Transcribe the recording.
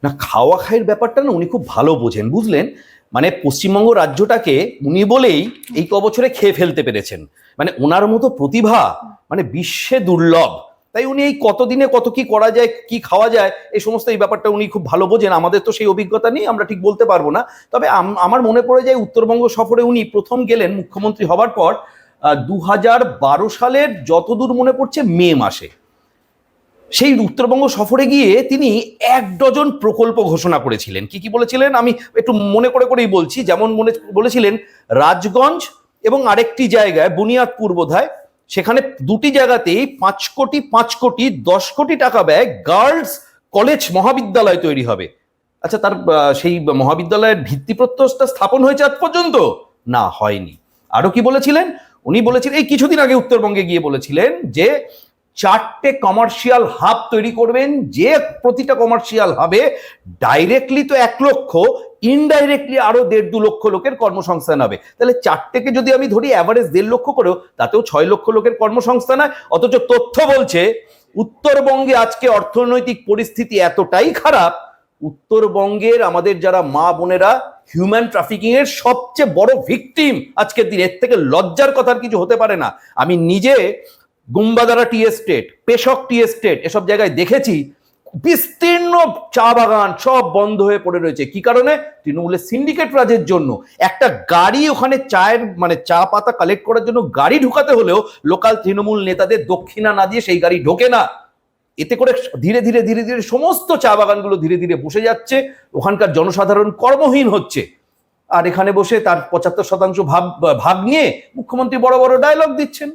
না, খাওয়া খাইয়ের ব্যাপারটা না উনি খুব ভালো বোঝেন, বুঝলেন? মানে পশ্চিমবঙ্গ রাজ্যটাকে উনি বলেই এই বছরে খেয়ে ফেলতে পেরেছেন। মানে ওনার মতো প্রতিভা মানে বিশ্বে দুর্লভ। তাই উনি এই কতদিনে কত কি করা যায়, কি খাওয়া যায়, এই সমস্ত এই ব্যাপারটা উনি খুব ভালো বোঝেন। আমাদের তো সেই অভিজ্ঞতা নেই, আমরা ঠিক বলতে পারবো না। তবে আমার মনে পড়ে যায় উত্তরবঙ্গ সফরে উনি প্রথম গেলেন মুখ্যমন্ত্রী হবার পর 2012 সালের, যতদূর মনে পড়ছে, মে মাসে। সেই উত্তরবঙ্গ সফরে গিয়ে তিনি 1 ডজন প্রকল্প ঘোষণা করেছিলেন। কি কি বলেছিলেন আমি একটু মনে করে করেই বলছি। যেমন বলেছিলেন রাজগঞ্জ এবং আরেকটি জায়গায় বুনিয়াদপুর বোধহয়, সেখানে দুটি জায়গাতেই 5 কোটি 5 কোটি 10 কোটি টাকা ব্যয় গার্লস কলেজ মহাবিদ্যালয় তৈরি হবে। আচ্ছা, তার সেই মহাবিদ্যালয়ের ভিত্তিপ্রস্তরটা স্থাপন হয়েছে আজ পর্যন্ত? না, হয়নি। আরো কি বলেছিলেন? উনি বলেছিলেন, এই কিছুদিন আগে উত্তরবঙ্গে গিয়ে বলেছিলেন যে 4টে কমার্শিয়াল হাব তৈরি করবেন, যে প্রতিটা কমার্শিয়াল হাবে ডাইরেক্টলি তো 1 লক্ষ, ইনডাইরেক্টলি আরো 1.5-2 লক্ষ লোকের কর্মসংস্থান হবে। তাহলে 4টেকে যদি আমি ধরি অ্যাভারেজ 1.5 লক্ষ করেও, তাতেও 6 লক্ষ লোকের কর্মসংস্থান হয়। অথচ তথ্য বলছে উত্তরবঙ্গে আজকে অর্থনৈতিক পরিস্থিতি এতটাই খারাপ, উত্তরবঙ্গের আমাদের যারা মা বোনেরা হিউম্যান ট্রাফিকিং এর সবচেয়ে বড় ভিকটিম আজকের দিনে। এর থেকে লজ্জার কথার কিছু হতে পারে না। আমি নিজে গুম্বাদারা টি এস্টেট, পেশক টি এস্টেট, এসব জায়গায় দেখেছি বিস্তীর্ণ চা বাগান সব বন্ধ হয়ে পড়ে রয়েছে। কি কারণে? তৃণমূলের সিন্ডিকেট রাজের জন্য। একটা গাড়ি ওখানে চায়ের মানে চা পাতা কালেক্ট করার জন্য গাড়ি ঢুকাতে হলেও লোকাল তৃণমূল নেতাদের দক্ষিণা না দিয়ে সেই গাড়ি ঢোকে না। এতে করে ধীরে ধীরে ধীরে ধীরে সমস্ত চা বাগানগুলো ধীরে ধীরে বসে যাচ্ছে, ওখানকার জনসাধারণ কর্মহীন হচ্ছে। আর এখানে বসে তার 75% ভাগ নিয়ে মুখ্যমন্ত্রী বড় বড় ডায়লগ দিচ্ছেন।